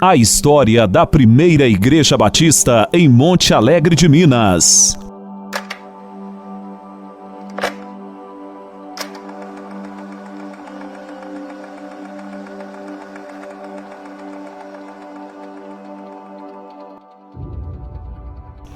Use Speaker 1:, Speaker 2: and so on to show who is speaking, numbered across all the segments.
Speaker 1: A história da primeira Igreja Batista em Monte Alegre de Minas.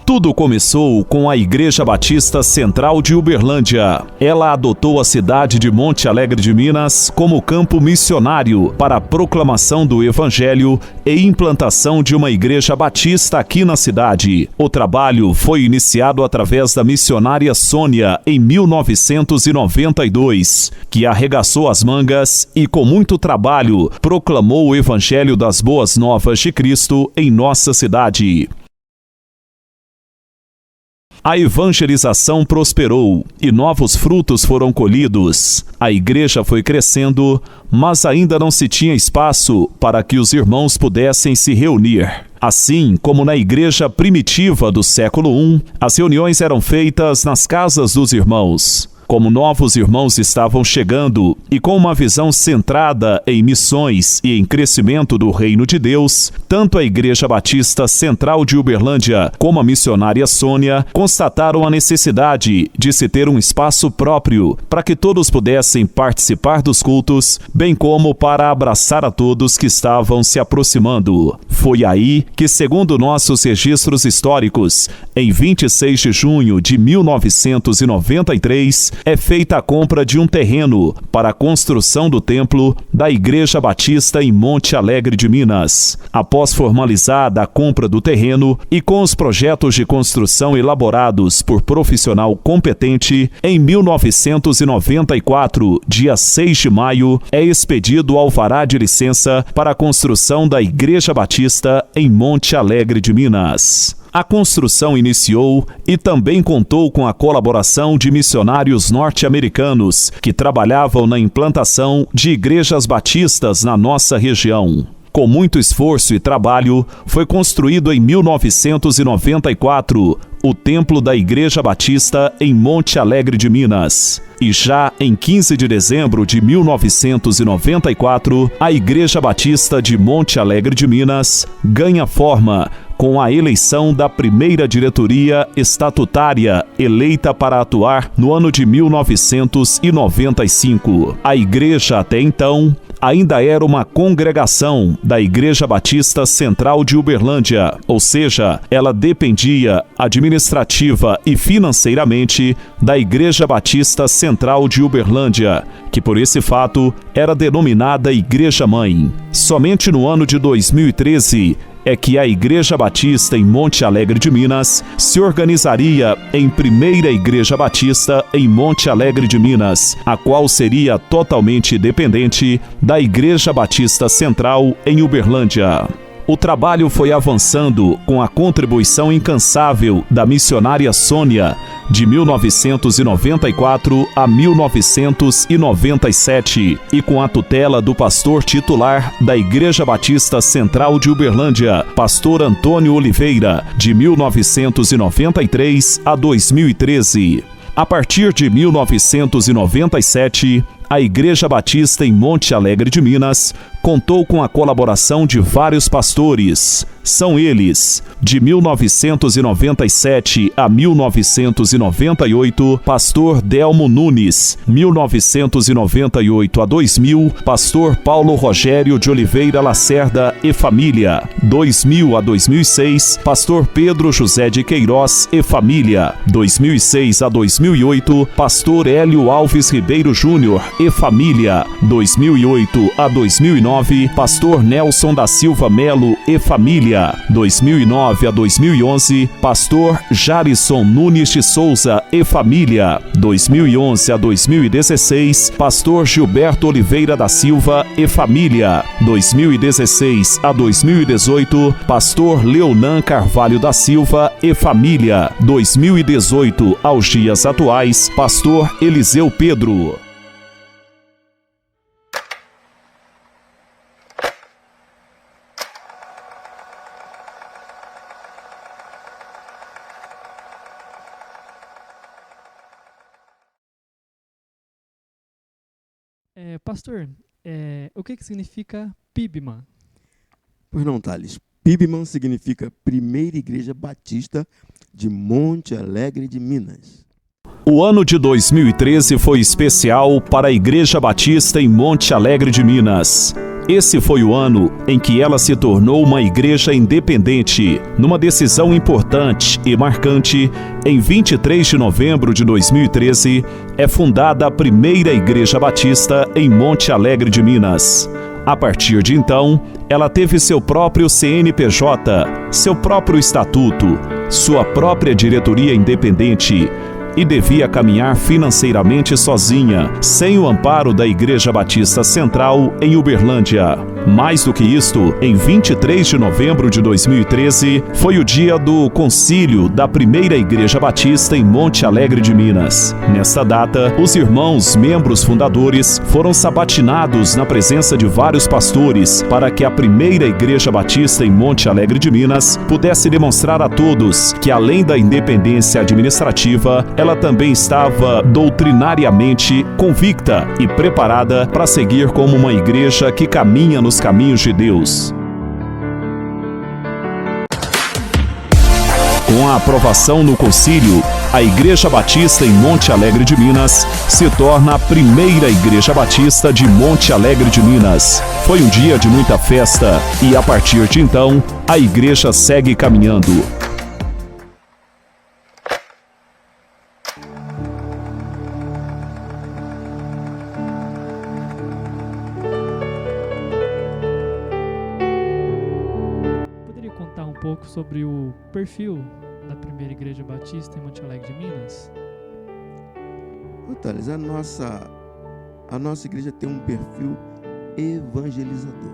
Speaker 1: Tudo começou com a Igreja Batista Central de Uberlândia. Ela adotou a cidade de Monte Alegre de Minas como campo missionário para a proclamação do Evangelho e implantação de uma igreja batista aqui na cidade. O trabalho foi iniciado através da missionária Sônia em 1992, que arregaçou as mangas e, com muito trabalho, proclamou o Evangelho das Boas Novas de Cristo em nossa cidade. A evangelização prosperou e novos frutos foram colhidos. A igreja foi crescendo, mas ainda não se tinha espaço para que os irmãos pudessem se reunir. Assim como na igreja primitiva do século I, as reuniões eram feitas nas casas dos irmãos. Como novos irmãos estavam chegando e com uma visão centrada em missões e em crescimento do reino de Deus, tanto a Igreja Batista Central de Uberlândia como a missionária Sônia constataram a necessidade de se ter um espaço próprio para que todos pudessem participar dos cultos, bem como para abraçar a todos que estavam se aproximando. Foi aí que, segundo nossos registros históricos, em 26 de junho de 1993, é feita a compra de um terreno para a construção do templo da Igreja Batista em Monte Alegre de Minas. Após formalizada a compra do terreno e com os projetos de construção elaborados por profissional competente, em 1994, dia 6 de maio, é expedido o alvará de licença para a construção da Igreja Batista em Monte Alegre de Minas. A construção iniciou e também contou com a colaboração de missionários norte-americanos que trabalhavam na implantação de igrejas batistas na nossa região. Com muito esforço e trabalho, foi construído em 1994 o Templo da Igreja Batista em Monte Alegre de Minas. E já em 15 de dezembro de 1994, a Igreja Batista de Monte Alegre de Minas ganha forma com a eleição da primeira diretoria estatutária eleita para atuar no ano de 1995. A igreja, até então, ainda era uma congregação da Igreja Batista Central de Uberlândia, ou seja, ela dependia administrativa e financeiramente da Igreja Batista Central de Uberlândia, que por esse fato era denominada Igreja Mãe. Somente no ano de 2013 é que a Igreja Batista em Monte Alegre de Minas se organizaria em primeira Igreja Batista em Monte Alegre de Minas, a qual seria totalmente dependente da Igreja Batista Central em Uberlândia. O trabalho foi avançando com a contribuição incansável da missionária Sônia, de 1994 a 1997, e com a tutela do pastor titular da Igreja Batista Central de Uberlândia, pastor Antônio Oliveira, de 1993 a 2013. A partir de 1997, a Igreja Batista em Monte Alegre de Minas contou com a colaboração de vários pastores. São eles, de 1997 a 1998, pastor Delmo Nunes, 1998 a 2000, pastor Paulo Rogério de Oliveira Lacerda e família, 2000 a 2006, pastor Pedro José de Queiroz e família, 2006 a 2008, pastor Hélio Alves Ribeiro Júnior e família, 2008 a 2009, pastor Nelson da Silva Melo e família, 2009 a 2011, pastor Jarison Nunes de Souza e família, 2011 a 2016, pastor Gilberto Oliveira da Silva e família, 2016 a 2018, pastor Leonan Carvalho da Silva e família, 2018 aos dias atuais, pastor Eliseu Pedro.
Speaker 2: Pastor, o que significa PIBMA? Pois não, Thales. PIBMAN significa Primeira Igreja Batista de Monte Alegre de Minas.
Speaker 1: O ano de 2013 foi especial para a Igreja Batista em Monte Alegre de Minas. Esse foi o ano em que ela se tornou uma igreja independente. Numa decisão importante e marcante, em 23 de novembro de 2013, é fundada a primeira Igreja Batista em Monte Alegre de Minas. A partir de então, ela teve seu próprio CNPJ, seu próprio estatuto, sua própria diretoria independente e devia caminhar financeiramente sozinha, sem o amparo da Igreja Batista Central em Uberlândia. Mais do que isto, em 23 de novembro de 2013, foi o dia do concílio da primeira Igreja Batista em Monte Alegre de Minas. Nesta data, os irmãos membros fundadores foram sabatinados na presença de vários pastores para que a primeira Igreja Batista em Monte Alegre de Minas pudesse demonstrar a todos que, além da independência administrativa, ela também estava doutrinariamente convicta e preparada para seguir como uma igreja que caminha nos caminhos de Deus. Com a aprovação no concílio, a Igreja Batista em Monte Alegre de Minas se torna a primeira Igreja Batista de Monte Alegre de Minas. Foi um dia de muita festa e, a partir de então, a igreja segue caminhando.
Speaker 3: Um pouco sobre o perfil da primeira Igreja Batista em Monte Alegre de Minas?
Speaker 2: Thales, a nossa igreja tem um perfil evangelizador.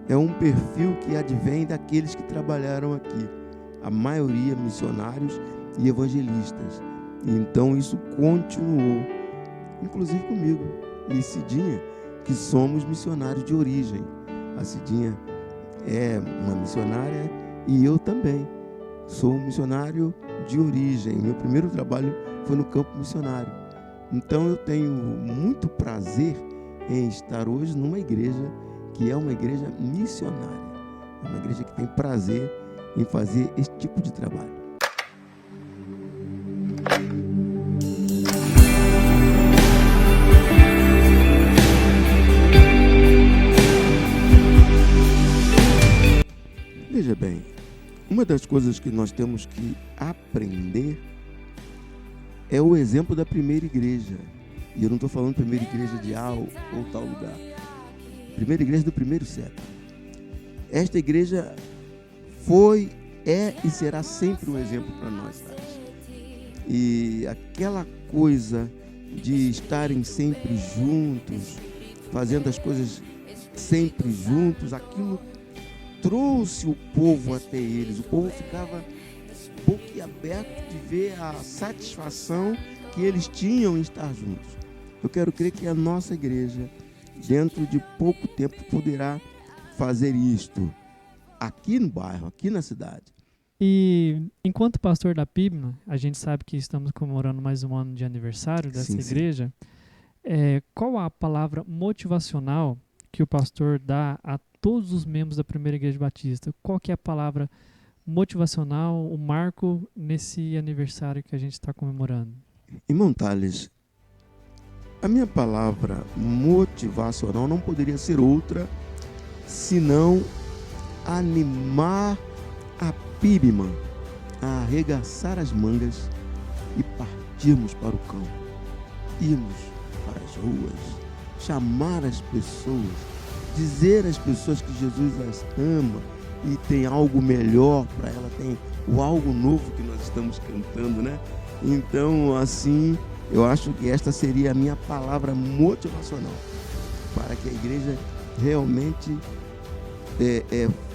Speaker 2: É um perfil que advém daqueles que trabalharam aqui, a maioria missionários e evangelistas. Então isso continuou, inclusive comigo e Cidinha, que somos missionários de origem. A Cidinha é uma missionária e eu também sou um missionário de origem. Meu primeiro trabalho foi no campo missionário. Então eu tenho muito prazer em estar hoje numa igreja que é uma igreja missionária. É uma igreja que tem prazer em fazer esse tipo de trabalho. Veja bem, uma das coisas que nós temos que aprender é o exemplo da primeira igreja. E eu não estou falando primeira igreja de ou tal lugar. Primeira igreja do primeiro século. Esta igreja foi, é e será sempre um exemplo para nós. E aquela coisa de estarem sempre juntos, fazendo as coisas sempre juntos, aquilo trouxe o povo até eles. O povo ficava boquiaberto de ver a satisfação que eles tinham em estar juntos. Eu quero crer que a nossa igreja, dentro de pouco tempo, poderá fazer isto aqui no bairro, aqui na cidade.
Speaker 3: E enquanto pastor da PIBMAN, a gente sabe que estamos comemorando mais um ano de aniversário dessa igreja. Qual a palavra motivacional que o pastor dá a todos os membros da primeira Igreja Batista? Qual que é a palavra motivacional, o marco nesse aniversário que a gente está comemorando?
Speaker 2: Irmão Thales, a minha palavra motivacional não poderia ser outra senão animar a PIBMAN a arregaçar as mangas e partirmos para o campo, irmos para as ruas, chamar as pessoas, dizer às pessoas que Jesus as ama e tem algo melhor para ela, tem o algo novo que nós estamos cantando, né? Então, assim, eu acho que esta seria a minha palavra motivacional para que a igreja realmente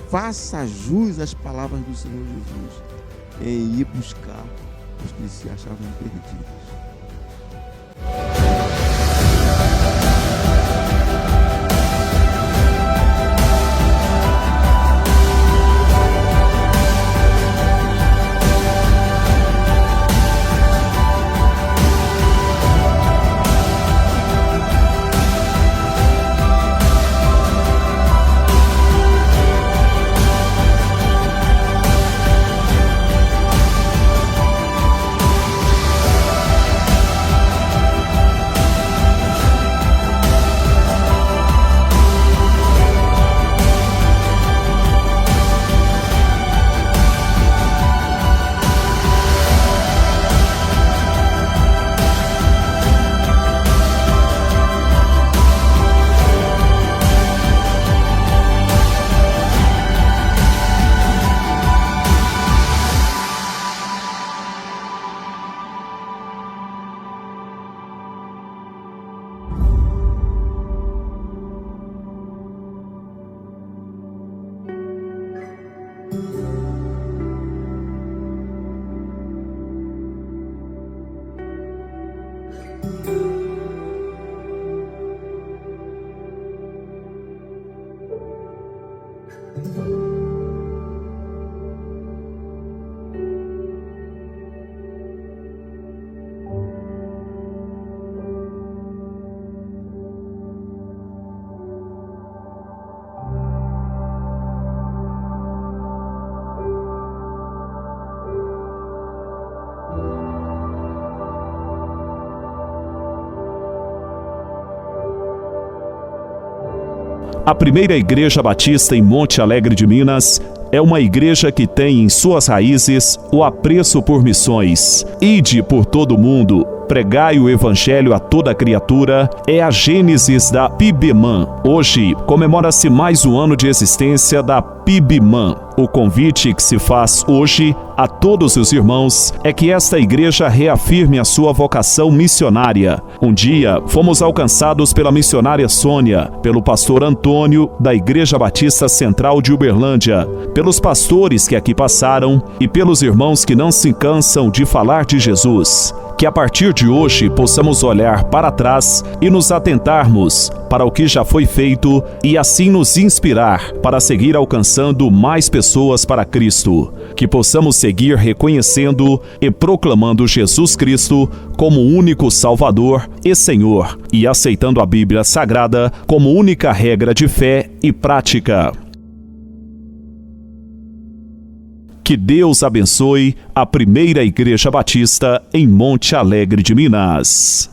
Speaker 2: faça jus às palavras do Senhor Jesus em ir buscar os que se achavam perdidos.
Speaker 1: A Primeira Igreja Batista em Monte Alegre de Minas é uma igreja que tem em suas raízes o apreço por missões. Ide por todo o mundo, pregai o evangelho a toda criatura, é a gênesis da PIBMAN. Hoje comemora-se mais um ano de existência da PIBMAN. O convite que se faz hoje a todos os irmãos é que esta igreja reafirme a sua vocação missionária. Um dia fomos alcançados pela missionária Sônia, pelo pastor Antônio da Igreja Batista Central de Uberlândia, pelos pastores que aqui passaram e pelos irmãos que não se cansam de falar de Jesus. Que a partir de hoje possamos olhar para trás e nos atentarmos para o que já foi feito e assim nos inspirar para seguir alcançando mais pessoas para Cristo. Que possamos seguir reconhecendo e proclamando Jesus Cristo como único Salvador e Senhor e aceitando a Bíblia Sagrada como única regra de fé e prática. Que Deus abençoe a Primeira Igreja Batista em Monte Alegre de Minas.